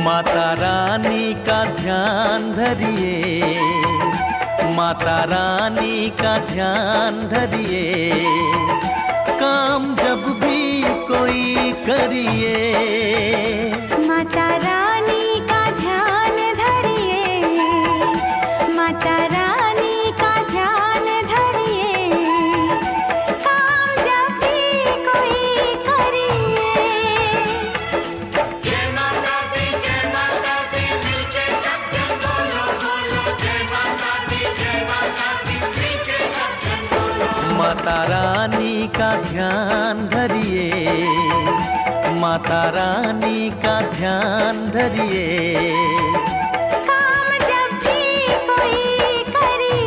माता रानी का ध्यान धरिए, माता रानी का ध्यान धरिए, काम जब भी कोई करिए। माता रानी का ध्यान धरिए, माता रानी का ध्यान धरिए, काम जब भी कोई करिए। जय माता दी मिलके सब जन बोलो बोलो, जय माता दी मिलके सब जन बोलो। माता रानी का ध्यान धरिए, माता रानी का ध्यान धरिए, काम जब भी कोई करिए।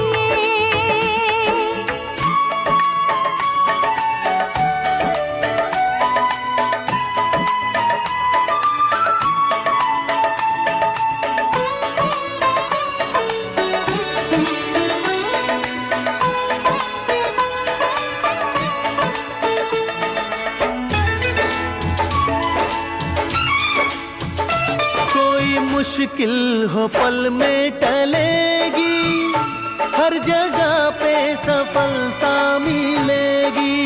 मुश्किल हो पल में टलेगी, हर जगह पे सफलता मिलेगी।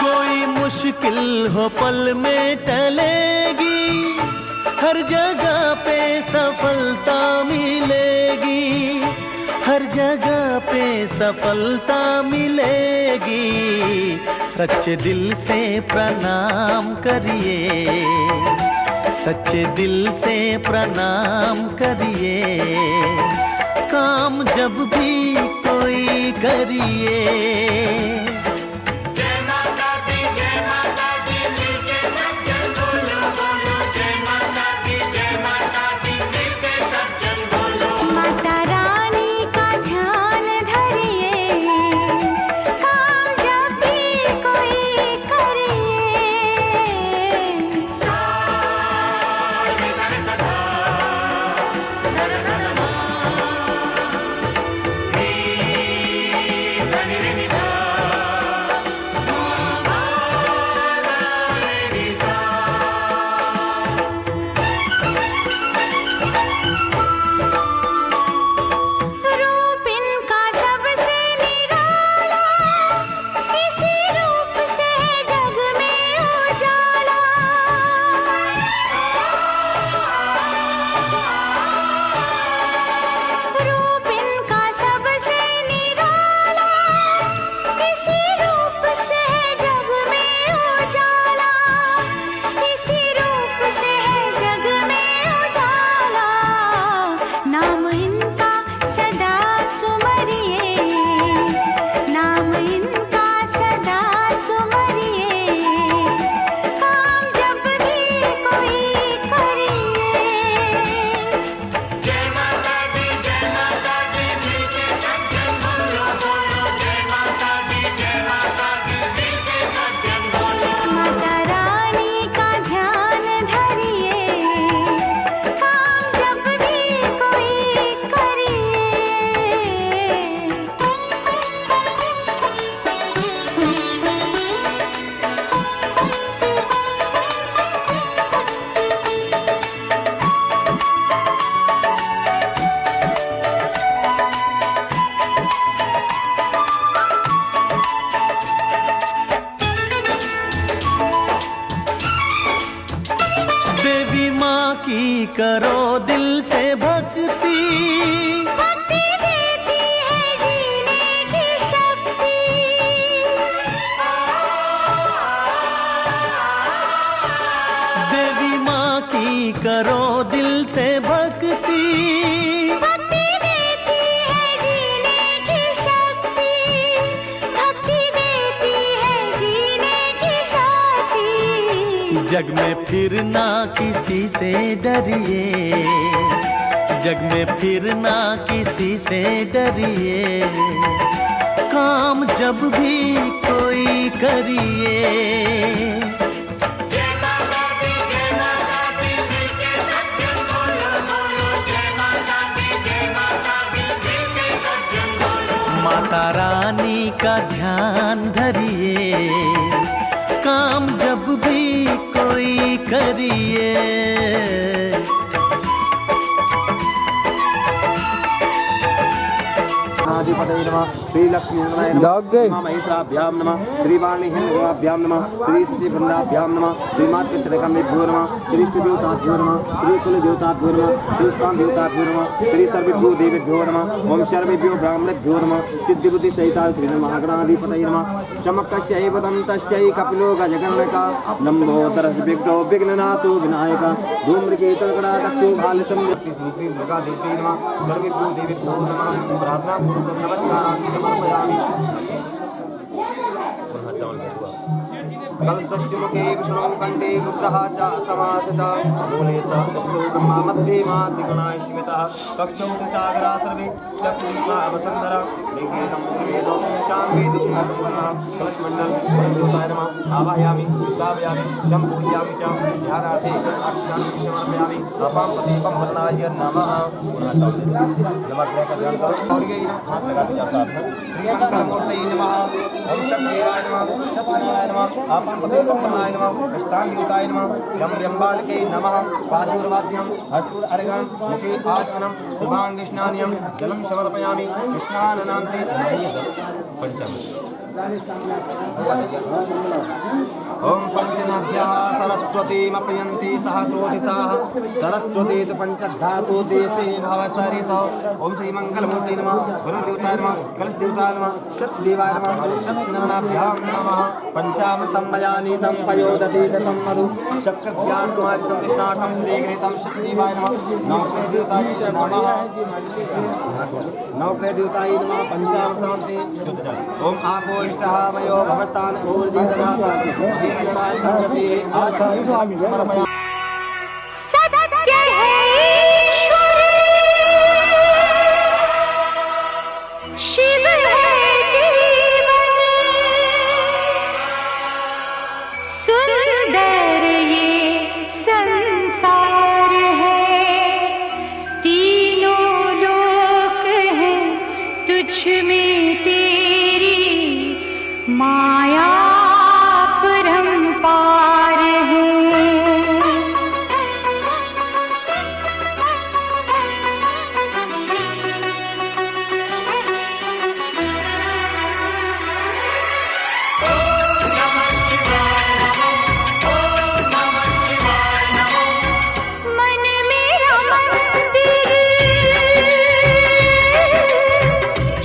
कोई मुश्किल हो पल में टलेगी, हर जगह पे सफलता मिलेगी, हर जगह पे सफलता मिलेगी। सच्चे दिल से प्रणाम करिए, सच्चे दिल से प्रणाम करिए, काम जब भी कोई करिए। जय माता दी मिलके सब जन बोलो बोलो, जय माता दी मिलके सब जन बोलो। माता रानी का ध्यान धरिए, काम जब भी कोई करिए। सा नि सा नि सा धा, ध ध सा ध मा, नी ध नि रे नि धा, मा भा धा रे नि सा। रूप इनका सबसे निराला, इसी रूप से है जग में उजाला। रूप इनका सबसे निराला, इसी रूप से है जग में उजाला, इसी रूप से है जग में उजाला। नाम इनका सदा सुमरिए, नाम इनका सदा सुमरिए, काम जब भी कोई करिए। जय माता दी मिलके सब जन बोलो बोलो, जय माता दी मिलके सब जन बोलो। माता रानी का ध्यान धरिए, काम जब भी कोई करिए। देवी माँ की करो दिल से भक्ति, भक्ति देती है जीने की शक्ति। देवी माँ की करो दिल से भक्ति, भक्ति देती है जीने की शक्ति, भक्ति देती है जीने की शक्ति। जग में फिर ना किसी से डरिए, जग में फिर ना किसी से डरिए, काम जब भी कोई करिए। जय माता दी मिलके सब जन बोलो बोलो, जय माता दी मिलके सब जन बोलो। माता रानी का ध्यान धरिए, भी कोई करिए। आदिपतये नमः, श्री लक्ष्मी नारायण नमः, महेश्वराभ्यां नमः, श्री वाणी हिंदुभ्यां नमः, श्री स्थितिवृंदाभ्यां नमः, श्री मातृत्रिकमेभ्यो नमः, श्री इष्टदेवताभ्यो नमः, श्री कुलदेवताभ्यो नमः, श्री स्थानदेवताभ्यो नमः, श्री सर्वेभ्यो देवेभ्यो नमः, ओम सर्वेभ्यो ब्राह्मणेभ्यो नमः, सिद्धिबुद्धिसहिताय महागणाधिपतये नमः, शमकस्यैव दन्तस्यै कपिलो गजगणनका, लम्बोदरस्य विघ्नो विघ्ननाशो विनायक, धूम्रकेतुर्गणादक्षो भालितं स्वरूपी दुर्गादेवी नमः, सर्वेभ्यो देवेभ्यो नमः, प्रार्थना नमस्कारामि समर्पयामि। कलशस्य मुखे विष्णु कंठे रुद्रः च समासितः, मूलेतः कृष्णो ब्रह्मा मध्ये मातृगणाय स्मितः, कक्षौ सागरा सर्वे शक्तिदीपा वसुन्धरा, लिंगेदं वेदो शाम्वेदो अस्मन्नः, कलशमण्डल परमदेवताय नमः आवाहयामि स्थापयामि संपूजयामि च ध्यानार्थे अर्घ्यानि समर्पयामि। अपां प्रदीपं वरदाय नमः। नमस्ते का ध्यान करो और ये हाथ लगा दीजिए साथ में। श्री मंगलमूर्तये नमः, ओम शक्तिदेवाय नमः, सत्यनारायण नमः, आपं प्रदीपं वरदाय नमः, स्थानदेवताय नमः, यम्बालिके नमः, पादुर्वाद्यं हस्तुर अर्घं मुखे आचमनं शुभांग स्नान्यं जलं समर्पयामि। स्नानान्ते पंचम ओम पंचनद्याः सरस्वतीमपयन्ति सहस्रोधिसाः, सरस्वती तु पंचधातु देशे भवसरितो। ओम श्री मंगलमूर्तये नमः, गुरुदेवताय नमः, कलशदेवताय नमः, शतदेवाय नमः, शतनरनाभ्यां नमः। पंचामृतं मया नीतं पयोदधीतं मधु, शक्तिव्यासमादितं कृष्णाठं श्रीगणितं शतदेवाय नमः, नवग्रहदेवताय नमः, नवग्रहदेवताय नमः। पंचामृतमस्ते शुद्ध जल। ओम आपो इष्टः मयो भवतान् ऊर्जितनाथ सत्य है ईश्वर, शिव है जीवन, सुंदर ये संसार है, तीनों लोक हैं तुझ में तेरी माया परंपार है। मन मेरा मंदिर,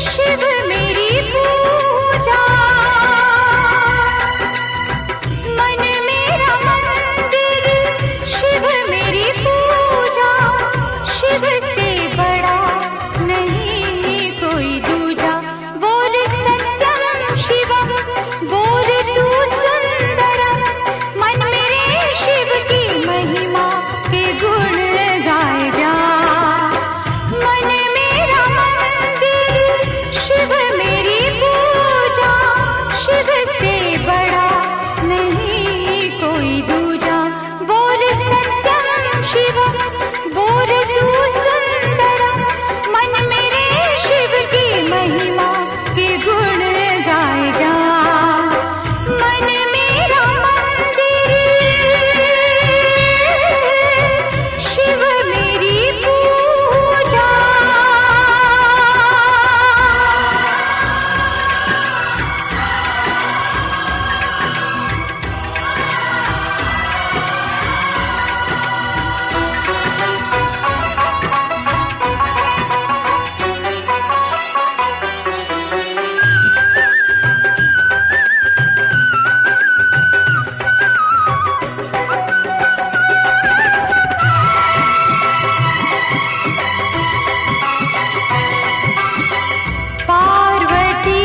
शिव मेरी पूजा, मन मेरा मंदिर, शिव मेरी पूजा, शिव से बड़ा नहीं कोई दूजा। बोल सत्यम शिवम, बोल तू सुंदरम, मन मेरे शिव की महिमा के गुण गाए जा। मन मेरा मंदिर, शिव मेरी पूजा, शिव से बड़ा नहीं कोई दूजा। बोल सत्यम शिवम, बोल तू सुंदरम, मन मेरे शिव की महिमा के गुण गाए जा। मन मेरा मंदिर, शिव मेरी पूजा। पार्वती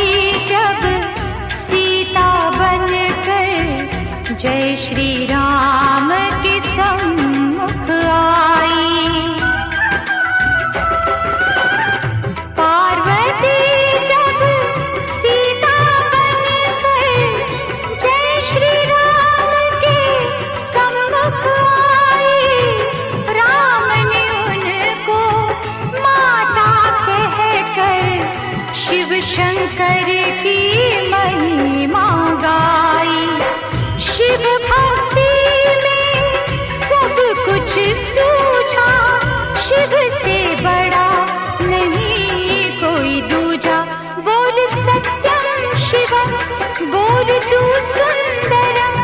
जब सीता बनकर जय श्री राम के सम्मुख आई, पार्वती जब सीता बनकर जय श्री राम के सम्मुख आई, राम ने उनको माता कहकर शिव शंकर की महिमा गाई। शिव भक्ति में सब कुछ सूझा, शिव से बड़ा नहीं कोई दूजा। बोल सत्यम शिवम, बोल तू सुंदरम,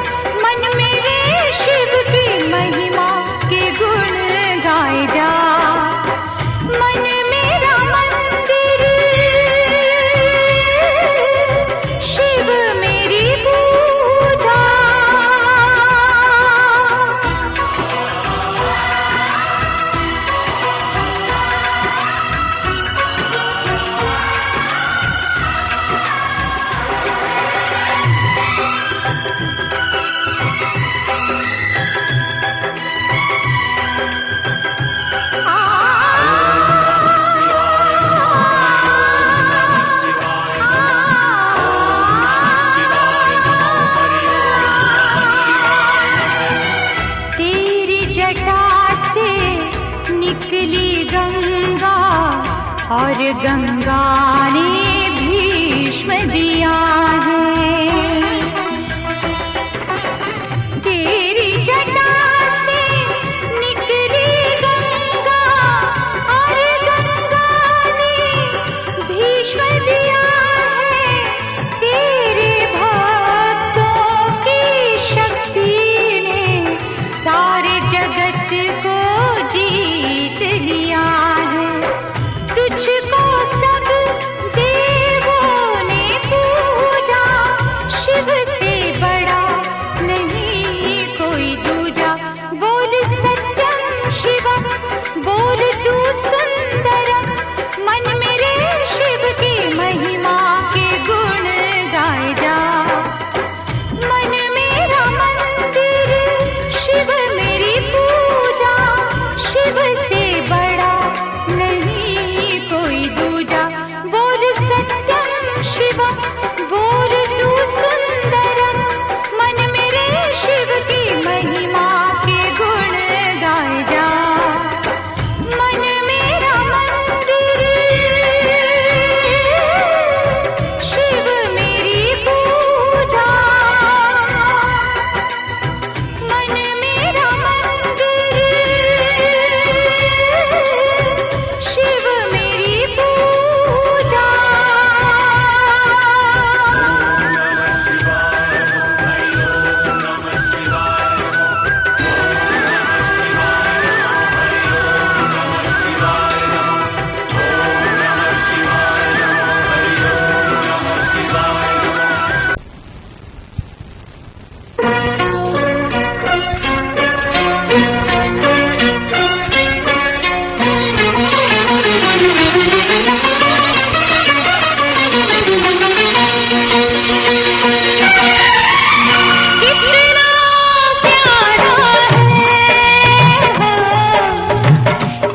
मन मेरे शिव की महिमा के गुण गाए जा। मन मेरा मंदिर, शिव मेरी पूजा। निकली गंगा और गंगा ने भीष्म दिया है। तेरी जटा से निकली गंगा और गंगा ने भीष्म दिया है। तेरे भक्तों की शक्ति ने सारे जगत को जीत लिया है। तुझको सब देवों ने पूजा, शिव से बड़ा नहीं कोई दूजा। बोल सत्यम शिवम, बोल तू सुंदरम, मन मेरे शिव की महिमा के गुण गाए जा। मन मेरा मंदिर, शिव मेरी पूजा, शिव से बड़ा नहीं कोई दूजा। बोल सत्यम शिवम, बोल तू सुंदरम, मन मेरे शिव की महिमा के गुण गाए जा। मन मेरा मंदिर, शिव मेरी पूजा। मन मेरा मंदिर, शिव मेरी पूजा।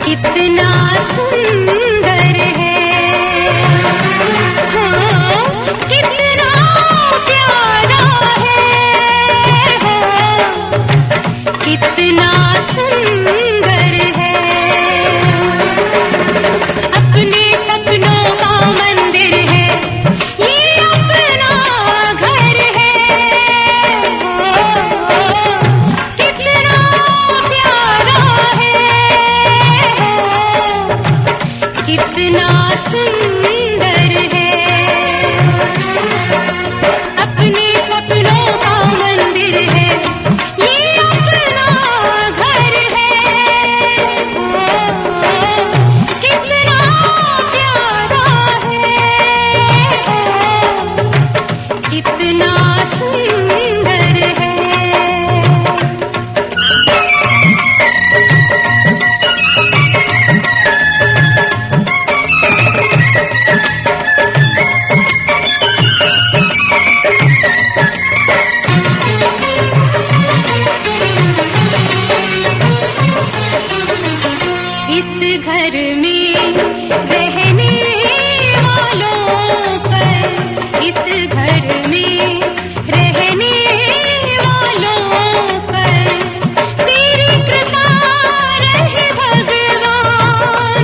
कितना सुंदर है, हाँ, कितना प्यारा है, कितना सुंदर है। अपने सपनों का मंदिर है, ये अपना घर है, कितना प्यारा है, कितना सुंदर है। अपने सपनों का मंदिर है, ये अपना घर है, कितना प्यारा है, कितना सुंदर है। इस घर में रहने वालों पर, इस घर में रहने वालों पर तेरी कृपा रहे भगवान,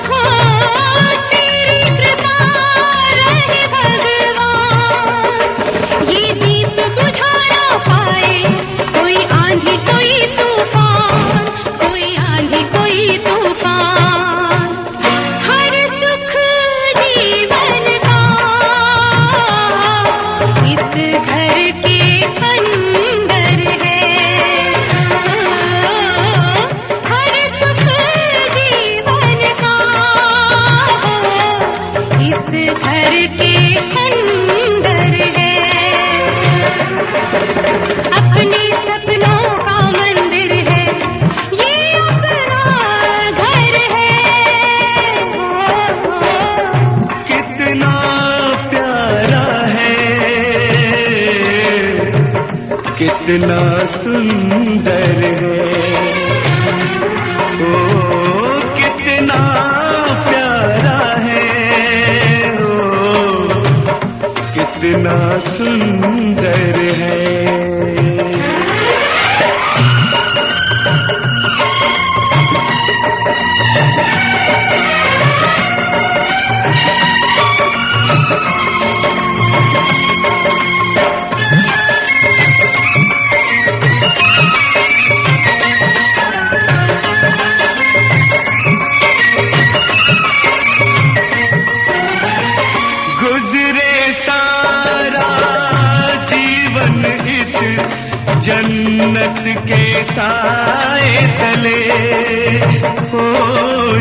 हाँ, तेरी कृपा रहे भगवान। ये दीप बुझा ना पाए कितना सुंदर है, ओ कितना प्यारा है, ओ कितना सुंदर है। जन्नत के साए तले, ओ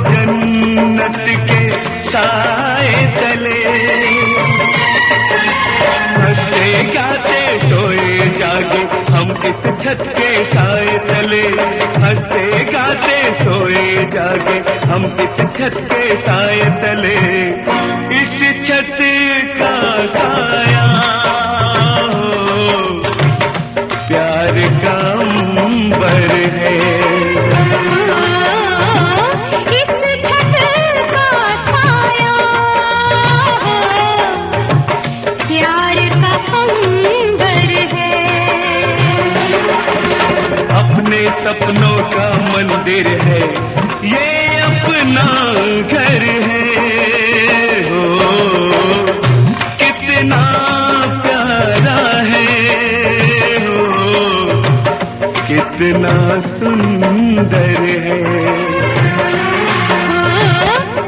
जन्नत के साए तले, हंसते गाते सोए जागे हम इस छत के साए तले, हंसते गाते सोए जागे हम इस छत के साए तले। इस छत का साया प्यार का अंबर है, इस छत का साया प्यार का अंबर है। अपने सपनों का मंदिर है, ये अपना घर है, हो कितना प्यारा है, कितना सुंदर है,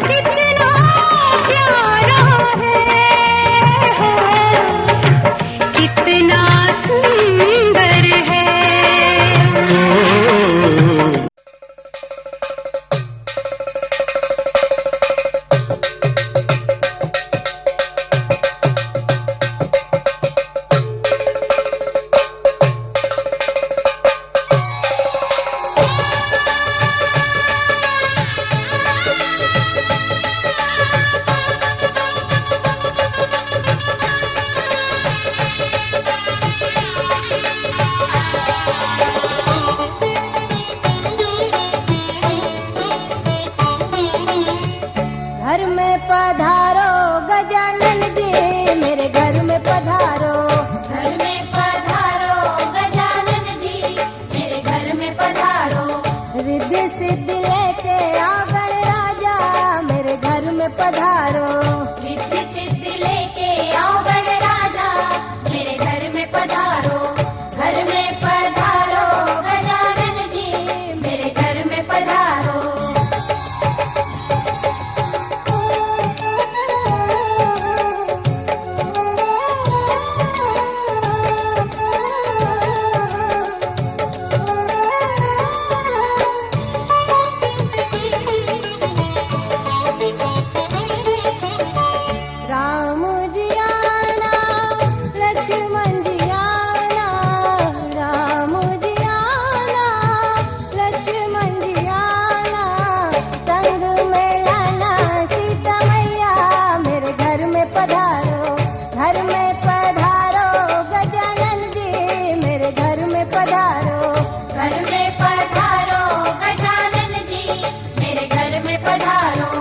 कितना प्यारा है, कितना सुंदर है। घर में पधारो गजानन जी, मेरे घर में पधारो। घर में पधारो गजानन जी, मेरे घर में पधारो। रिद्धि सिद्धि लेके आओ गणराजा, मेरे घर में पधारो। रिद्धि सिद्धि लेके आओ गणराजा, मेरे घर में पधारो। घर में पधारो गजानन जी, मेरे घर में पधारो। राम जी आना, लक्ष्मण जी आना, राम जी आना, लक्ष्मण जी आना, संग में लाना सीता मैया, मेरे घर में पधारो। घर में पधारो गजानन जी, मेरे घर में पधारो। घर में पधारो गजानन जी, मेरे घर में पधारो।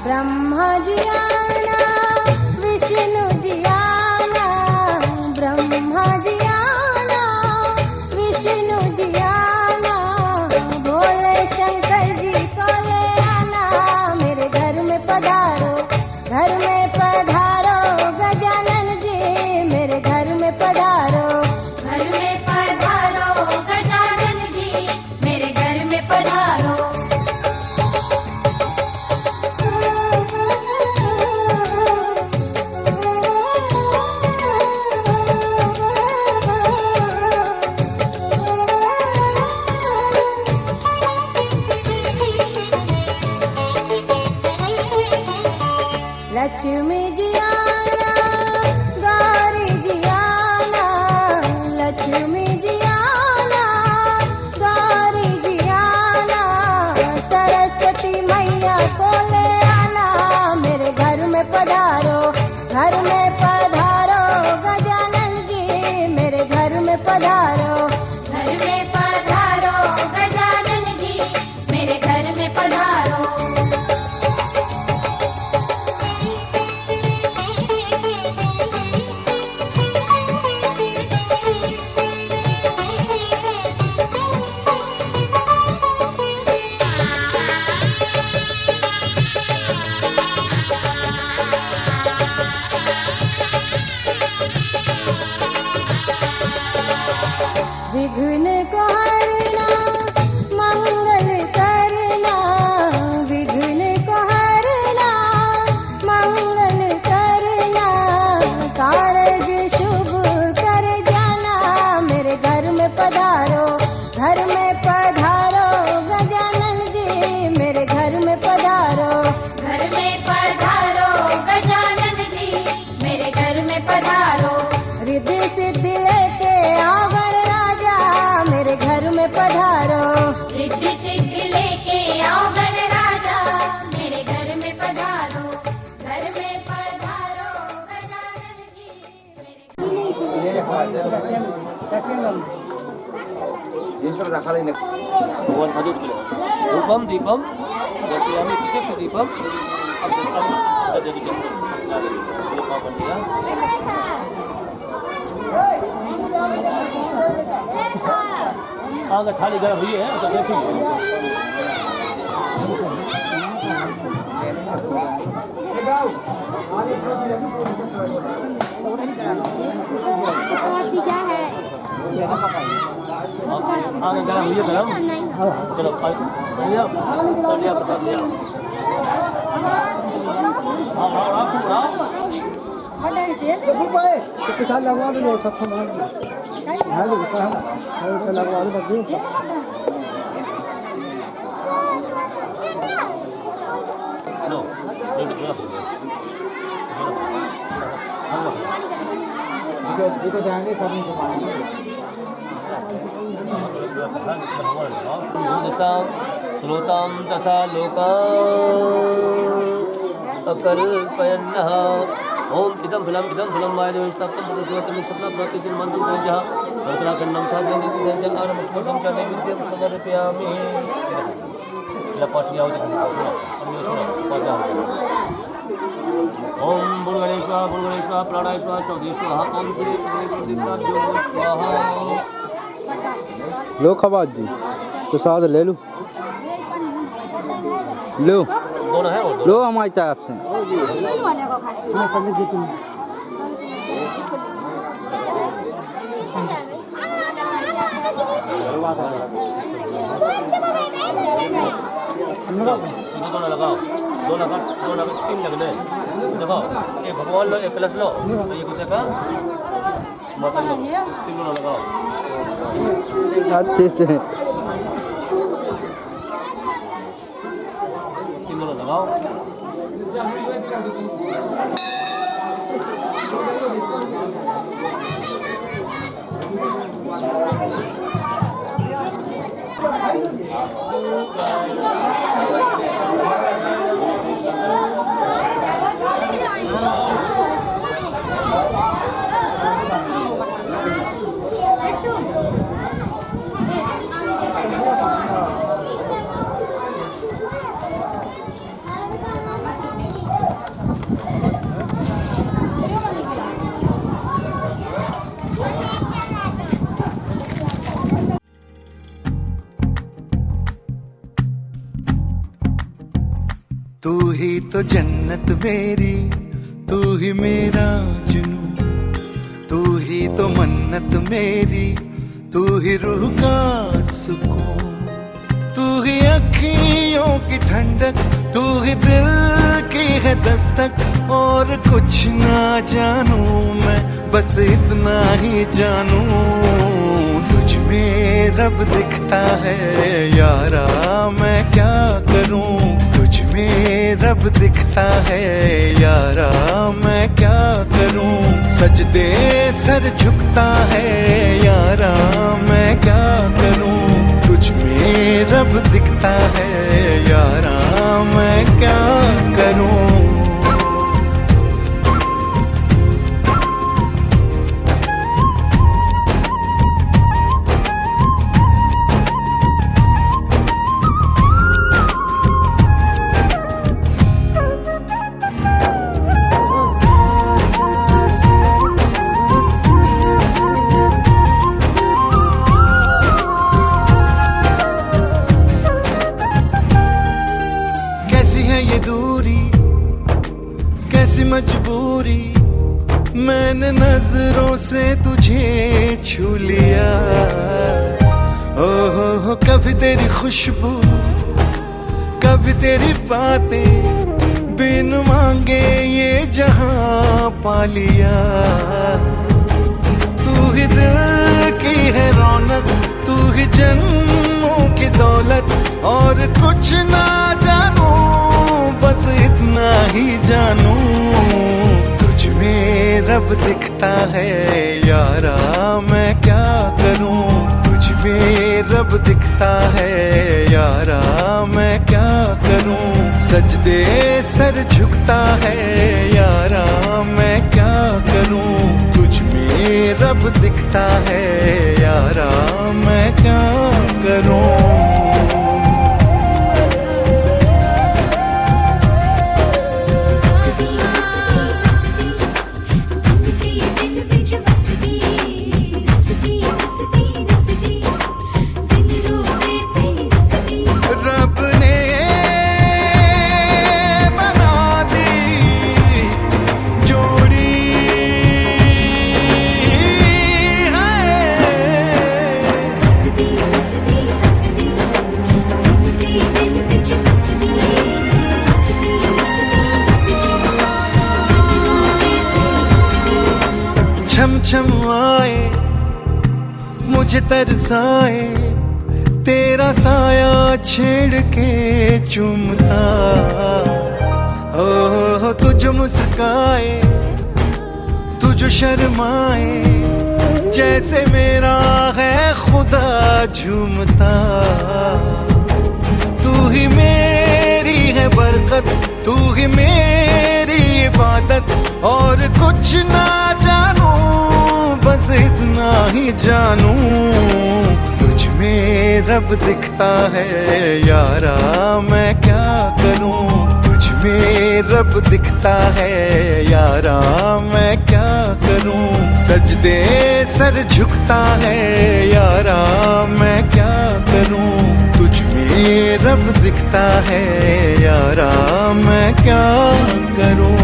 ब्रह्मा जी आना, विष्णु जी आना, ब्रह्मा जी आना, विष्णु जी आना, भोले शंकर जी को ले आना, मेरे घर में पधारो। घर में पधारो गजानन जी, मेरे घर में पधारो। घर में पधारो गजानन जी, मेरे घर में पधारो। लक्ष्मी जी आना, गौरी जी आना, लक्ष्मी जी आना, गौरी जी आना, सरस्वती मैया को ले आना, मेरे घर में पधारो, घर में पधारो गजानन जी, मेरे घर में पधारो, घर में पधारो गजानन जी, मेरे घर में पधारो। विघ्न को हरना, मंगल करना, विघ्न को हरना, मंगल करना, कारज शुभ कर जाना, मेरे घर में पधारो, घर में पधारो गजानन जी, मेरे घर में पधारो, घर में पधारो गजानन जी, मेरे घर में पधारो। रिद्धि सिद्धि लेके आओ गणराजा, मेरे घर में पधारो, रिद्धि सिद्धि लेके आओ गणराजा, मेरे घर में पधारो, घर में पधारो गजानन जी, मेरे भगवान साधु रूपम दीपम दर्शयामि प्रत्यक्ष दीपम अब आगे थाली गर्म हुई है तो देखिए आगे गर्म हुई है गर्म चलो बढ़िया बढ़िया प्रसाद लिया साल लगवा दो सब सामान लगवा दो लो देखो जाएंगे करने को श्रोतां तथा लोका अकल्पयन्नः ओम इदं फलं वायुदेवस्तप्तं तदस्वतं स्वप्नप्राप्तिं मन्त्रं प्रजः सर्वत्राखण्डं साधयन्ति जलं मुक्तं च नैवेद्यं समर्पयामि पाठियाओ ओम भूर्गणेश्वर प्राणायेश्वर सौदेश्वर ओम श्री स्वाहा। लो खबाज जी प्रसाद ले लो लो दोनों है और लो हमारी तरफ से दोनों लगाओ दो लगा तीन लगने देखो एक भगवान लो एक कलश लो तो ये कुछ का बर्तन लो तीन दोनों लगाओ अच्छे से तीन दोनों लगाओ तू ही तो जन्नत मेरी, तू ही मेरा जुनून, तू ही तो मन्नत मेरी, तू ही रूह का सुकून, तू ही अखियों की ठंडक, तू ही दिल की है दस्तक। और कुछ ना जानू मैं, बस इतना ही जानू, तुझ में रब दिखता है यारा, मैं क्या करूं, तुझ में रब रब दिखता है यारा, मैं क्या करूं? सजदे सर झुकता है यारा, मैं क्या करूं? तुझ में रब दिखता है यारा, मैं क्या करूं? कैसी मजबूरी, मैंने नजरों से तुझे छू लिया। हो कभी तेरी खुशबू, कभी तेरी बातें, बिन मांगे ये जहां पा लिया। तू ही दिल की है रौनक, तू ही जन्मों की दौलत, और कुछ ना जानू बस इतना ही जानू, तुझ में रब दिखता है यारा, मैं क्या करूं? तुझ में रब दिखता है यारा, मैं क्या करूं? सजदे सर झुकता है यारा, मैं क्या करूं? तुझ में रब दिखता है यारा, मैं क्या करूं? छम छम आए मुझे तरसाए, तेरा साया छेड़ के चूमता। ओ तुझ मुस्काए, तुझ शर्माए, जैसे मेरा है खुदा झूमता। तू ही मेरी है बरकत, तू ही मेरी इबादत, और कुछ ना जानू बस इतना ही जानू, तुझ में रब दिखता है यारा, मैं क्या करूं? तुझ में रब दिखता है यारा, मैं क्या करूं? सजदे सर झुकता है यारा, मैं क्या करूं? तुझ में रब दिखता है यारा, मैं क्या करूं?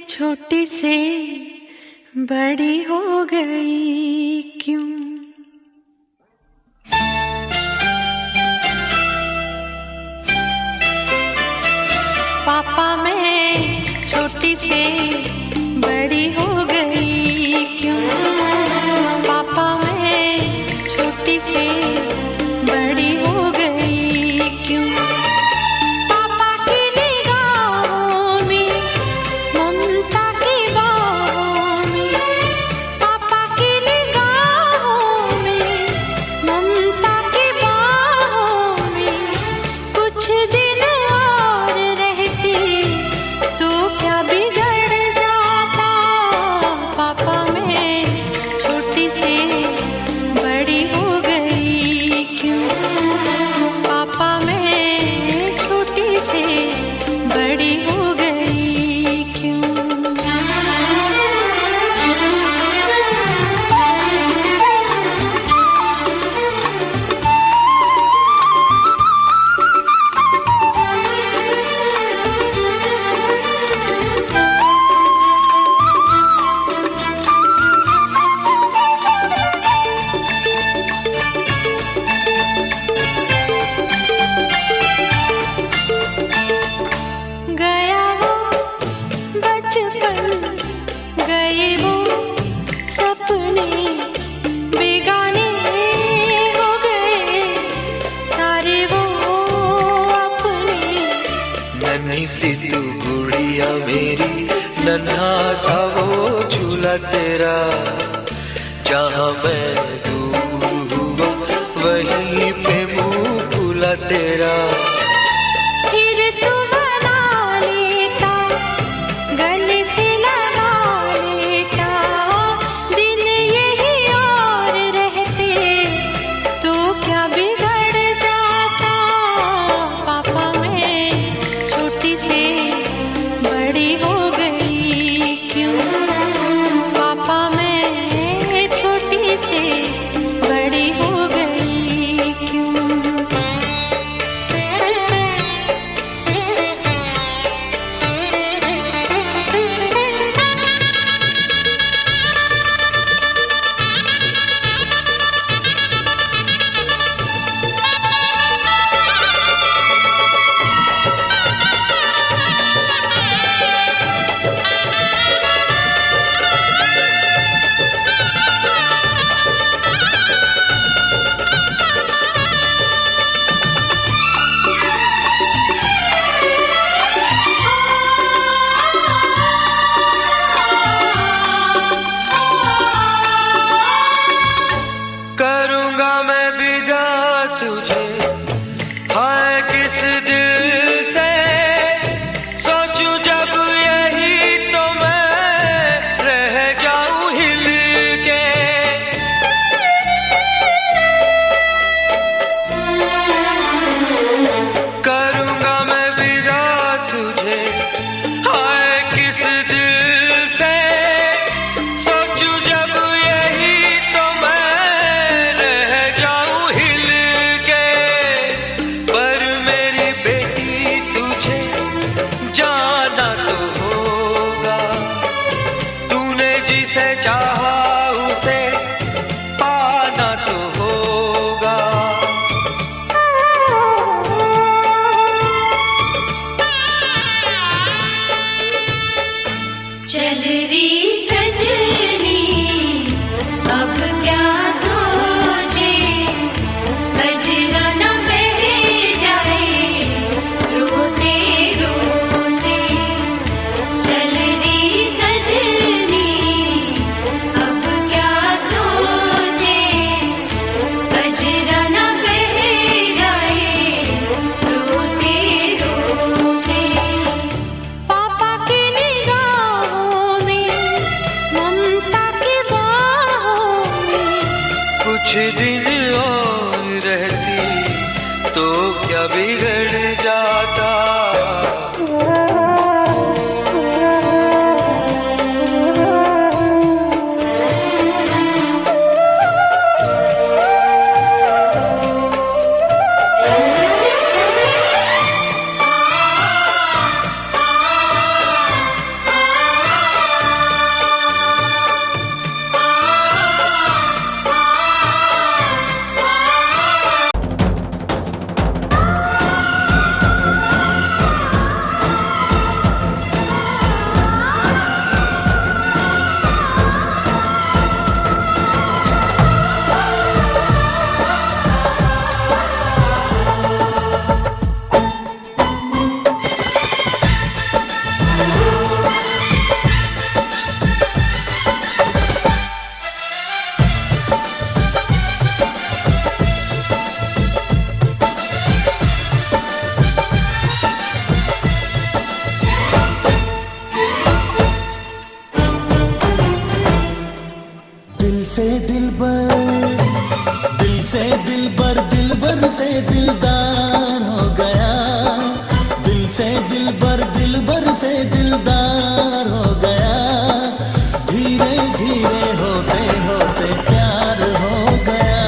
छोटी से बड़ी हो गई क्यों? पापा मैं छोटी से बड़ी हो गई क्यों? पापा मैं छोटी से बड़ी हो गई क्यों? पापा की निगाहों में ममता की बाहों में, पापा की निगाहों खुला तेरा, जहाँ मैं दूर हुआ वहीं पे मुंह खुला तेरा। फिर तू बना लेता, गले से लगा लेता, दिन यही और रहते तो क्या बिगड़ जाता। पापा मैं छोटी से बड़ी हो गई क्यों, पापा मैं छोटी से बड़ी हो गई क्यों। करूंगा मैं विदा तुझे, हाय किस दिल से सोचूं जब यही तो मैं रह जाऊं हिल के। करूंगा मैं विदा तुझे, हाय किस दिल से सोचूं जब यही तो मैं रह जाऊं हिल के। पर मेरी बेटी तुझे जाना तो होगा, तूने जिसे चाहा उसे पाना तो होगा। चल री सजनी अब क्या सोचे, कजरा न बह जाए रोते रोते। चल री सजनी अब क्या सोचे, कजरा न बह जाए रोते रोते। पापा की निगाहों में, ममता की बाहों में, कुछ दिन और रहती तो क्या बिगड़ जाता। दिलबर से दिलदार हो गया, दिल से दिलबर से दिलदार हो गया। धीरे धीरे होते होते प्यार हो गया,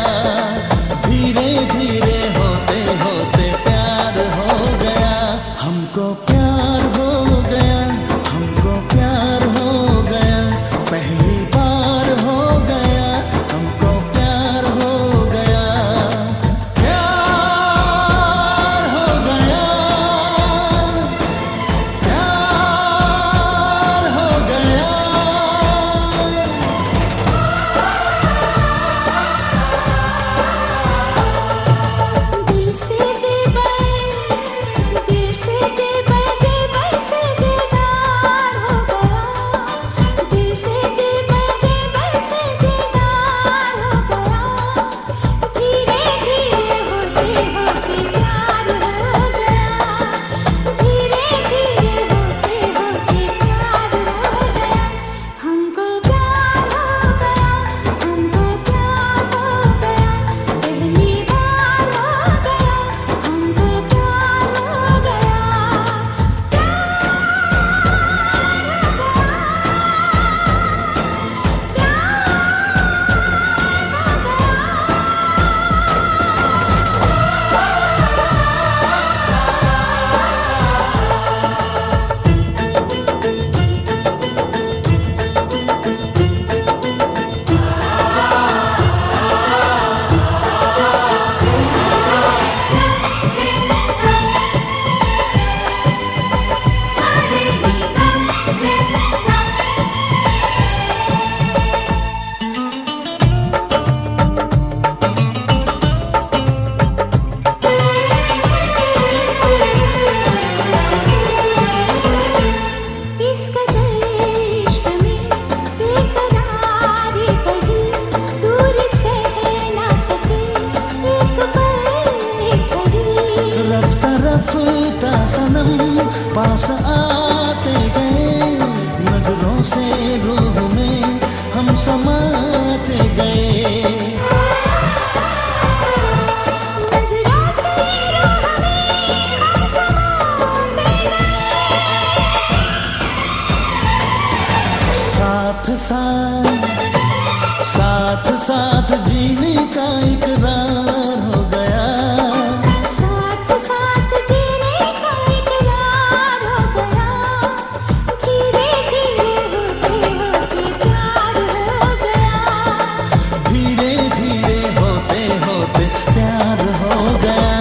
धीरे धीरे होते होते प्यार हो गया। हमको प्यार हो गया, हमको प्यार हो गया, पहली बार हो गया, हमको प्यार हो गया, प्यार हो गया, प्यार हो हम समाते गए। नजरों से रूह में हम समाते गए। साथ साथ साथ जीने का इकरार हो गया। साथ साथ जीने का इकरार हो गया। धीरे धीरे होते होते प्यार हो गया। धीरे धीरे होते होते प्यार हो गया।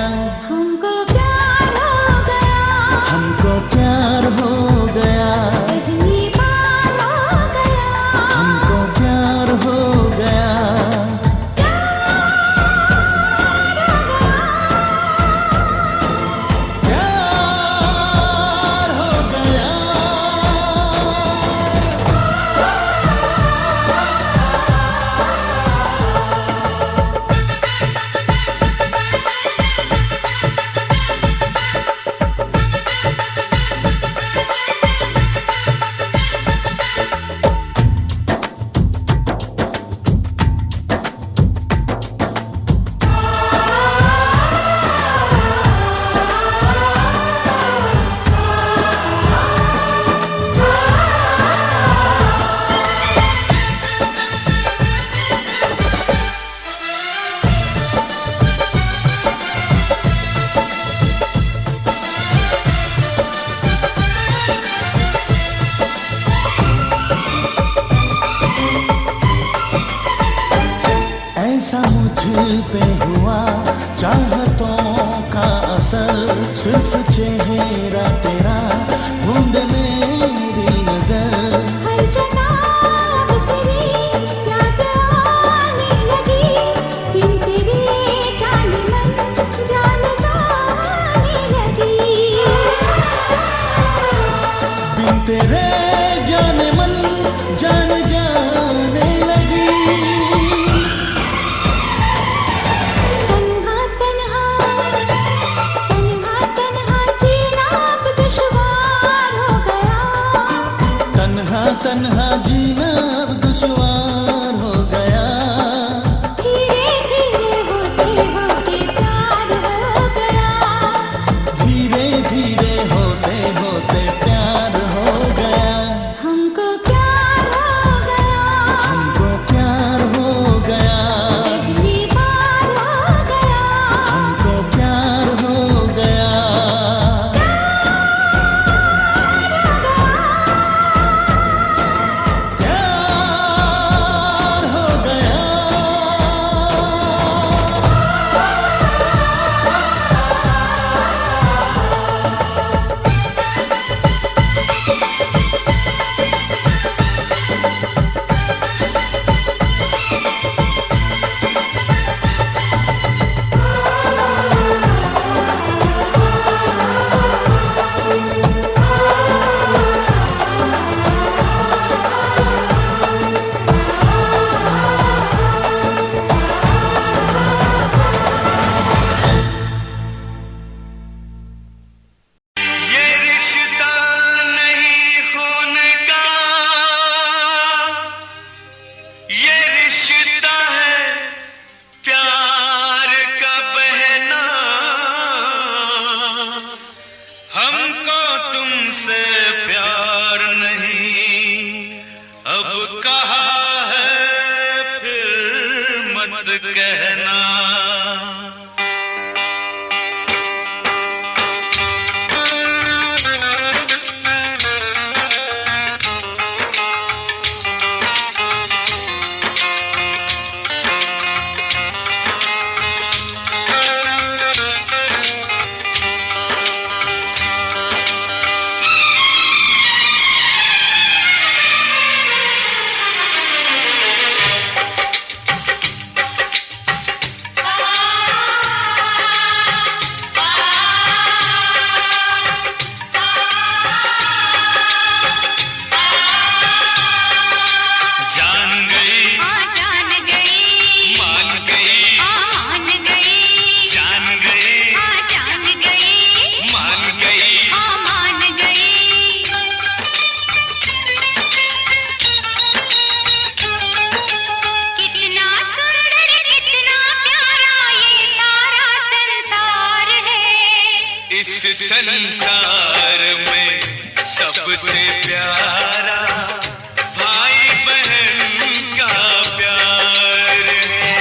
हमको प्यार हो गया। हमको प्यार हो गया। पहली बार हो गया। हमको प्यार हो गया। प्यार हो गया। ऐसा मुझ पे हुआ चाहतों का असर, सिर्फ चेहरा तेरा ढूंढ मेरी नजर। हर जनाब तेरी याद आने लगी। बिन तेरे जाने मन जान जाने लगी। बिन तेरे जाने मन जान जाने लगी। तन्हा तन्हा तन्हा तन्हा जीना अब दुश्वार इस संसार में सबसे प्यारा भाई बहन का प्यार है।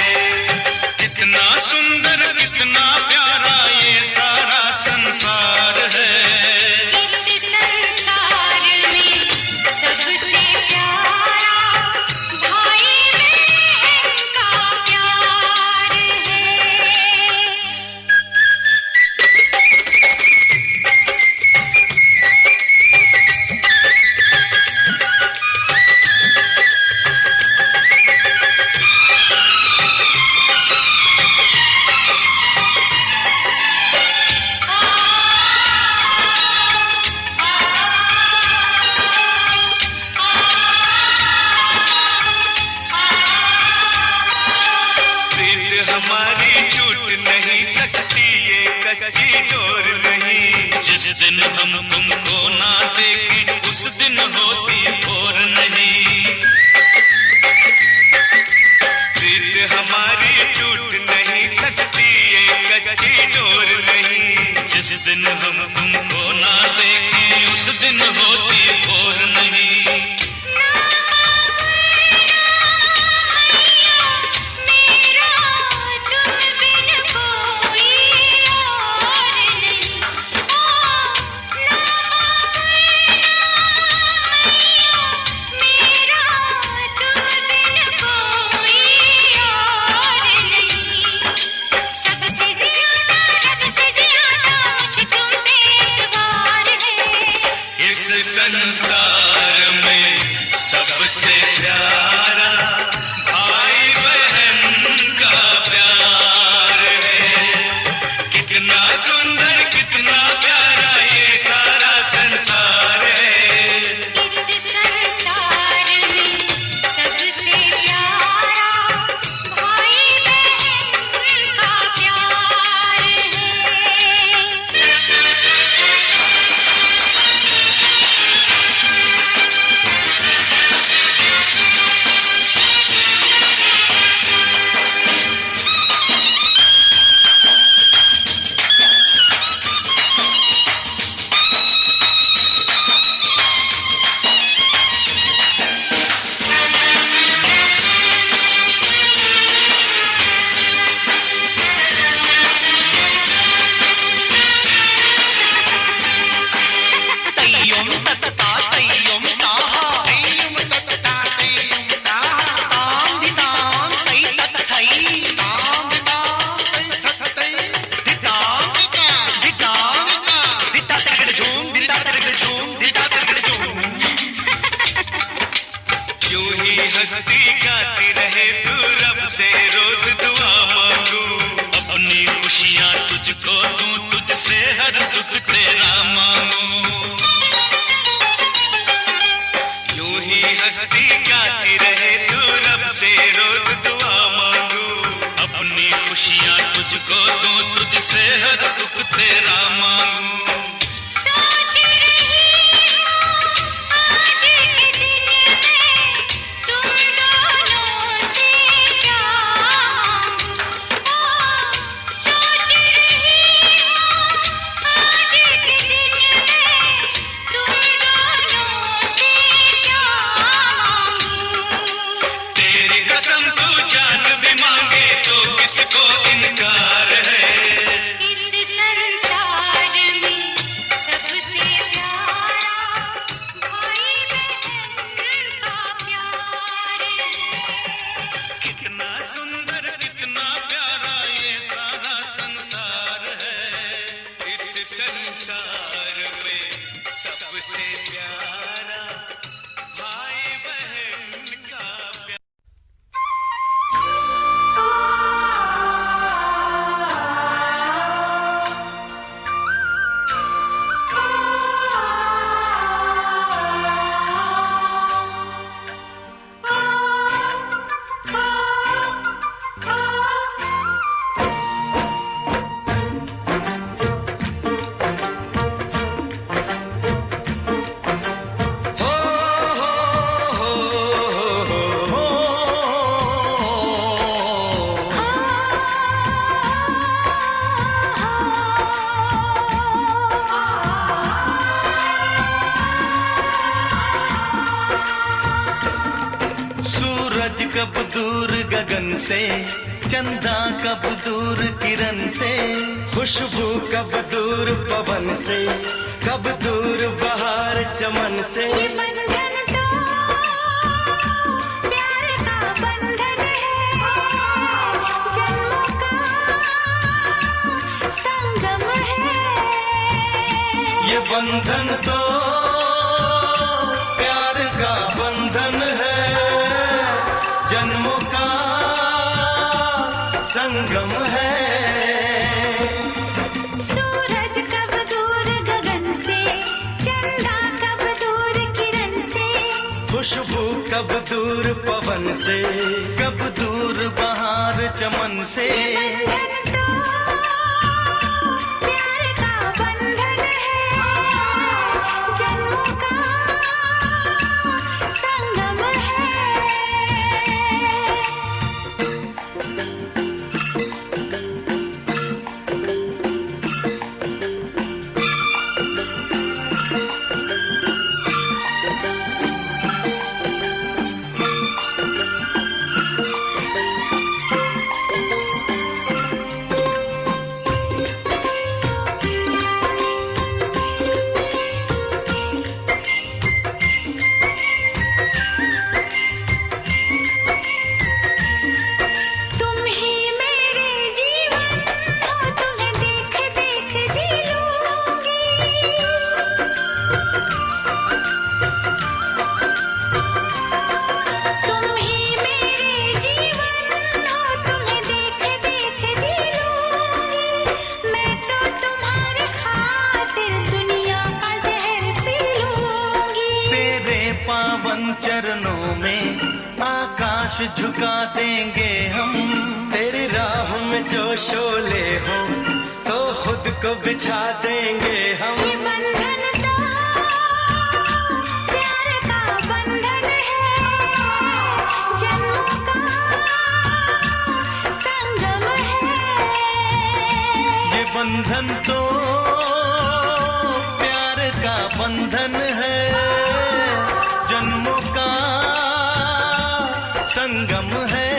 कितना सुंदर कितना प्यारा ये सारा संसार है। इस संसार में सबसे प्यारा भाई बहन का प्यार है। प्रीत हमारी छूट नहीं सकती ये कच्ची डोर नहीं। जिस दिन हम तुमको ना देखें उस दिन होती भोर नहीं। प्रीत हमारी छूट नहीं सकती ये कच्ची डोर नहीं। जिस दिन हम तुमको ना देखें उस दिन होती भोर नहीं। मेरा तुम बिन कोई और नहीं। मेरा तुम बिन कोई और नहीं। सबसे ज्यादा रब से ज्यादा मुझे तुम पे एतबार है। इस संसार में सबसे प्यारा भाई बहन का प्यार है। कितना सुंदर कितना प्यारा ये सारा संसार है। इस संसार में सबसे प्यारा भाई बहन का प्यार है। यूं ही हंसती गाती रहे तू रब से रोज दुआ मांगू। अपनी खुशियाँ तुझको दूं तुझसे हर दुख तेरा मांगू। यूं ही हंसती गाती रहे तू रब से रोज दुआ मांगू। अपनी खुशियाँ तुझको दूं तुझसे हर दुख तेरा मांगू। सोच रही हूँ आज के दिन में तुम दोनों से क्या मांगूं। सोच रही हूँ आज के दिन में तुम दोनों से क्या मांगूं। तेरी कसम तू जान भी मांगे तो किसको इनकार है। इस संसार में कब दूर गगन से, चंदा कब दूर किरण से, खुशबू कब दूर पवन से, कब दूर बहार चमन से। ये बंधन तो प्यार का बंधन है, जन्मों का संगम है। ये बंधन तो प्यार का बंधन है, जन्मों का संगम है। सूरज कब दूर गगन से, चंदा कब दूर किरण से, खुशबू कब दूर पवन से, कब दूर बहार चमन से। बंधन तो प्यार का बंधन है, जन्मों का संगम है। तुम ही मेरे जीवन हो, तुम्हें देख देख जी लूंगी। तुम ही मेरे जीवन हो, तुम्हें देख देख जी लूंगी। मैं तो तुम्हारे खातिर दुनिया का जहर पी लूंगी। तेरे पावन चरणों में आकाश झुका देंगे हम, तेरी राह में जो शोले हो तो खुद को बिछा देंगे हम। ये बंधन तो प्यार का बंधन है, जन्मों का संगम है। ये बंधन तो प्यार का बंधन है, जन्मों का संगम है।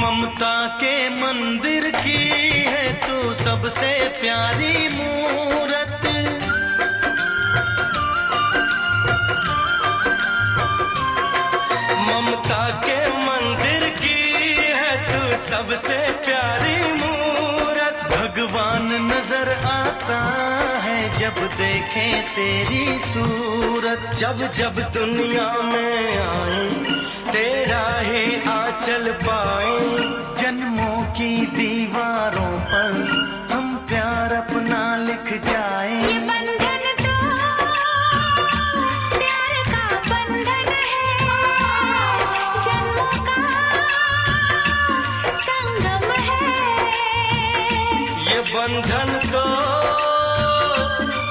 ममता के मंदिर की है तू सबसे प्यारी मूरत, ममता के मंदिर की है तू सबसे प्यारी मूरत। भगवान नजर आता है जब देखे तेरी सूरत, जब जब दुनिया में आए तेरा ही आंचल पाए। जन्मों की दीवारों पर हम प्यार अपना लिख जाए। ये बंधन तो प्यार का बंधन है, जन्मों का संगम है। ये बंधन तो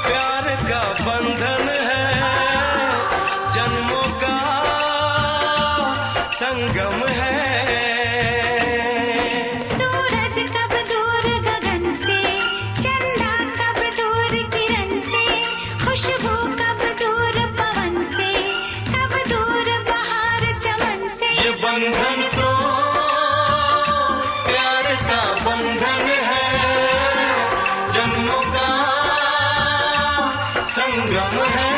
प्यार का बंधन है, जन्मों का संगम है। सूरज कब दूर गगन से, चंदा कब दूर किरण से, खुशबू कब दूर पवन से, कब दूर बहार चमन से। ये बंधन तो प्यार का बंधन है, जन्मों का संगम है।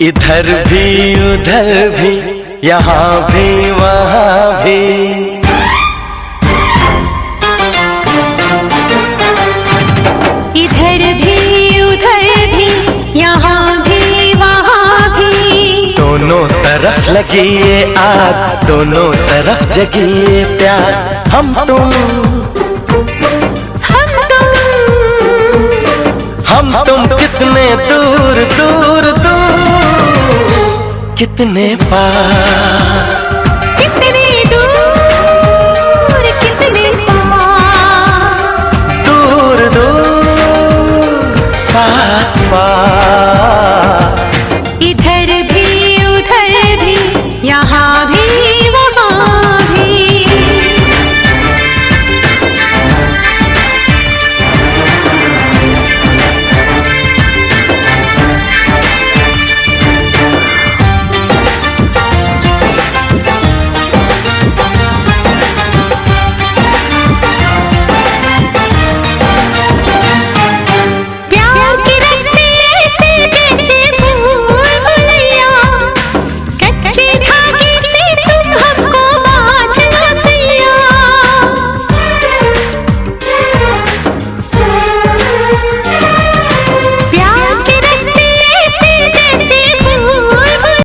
इधर भी उधर भी यहाँ भी वहाँ भी, इधर भी उधर भी यहाँ भी वहाँ भी, दोनों तरफ लगी ये आग, दोनों तरफ जगी ये प्यास। हम तुम कितने दूर दूर दूर, कितने पास, कितने दूर कितने पास, दूर दूर पास पास।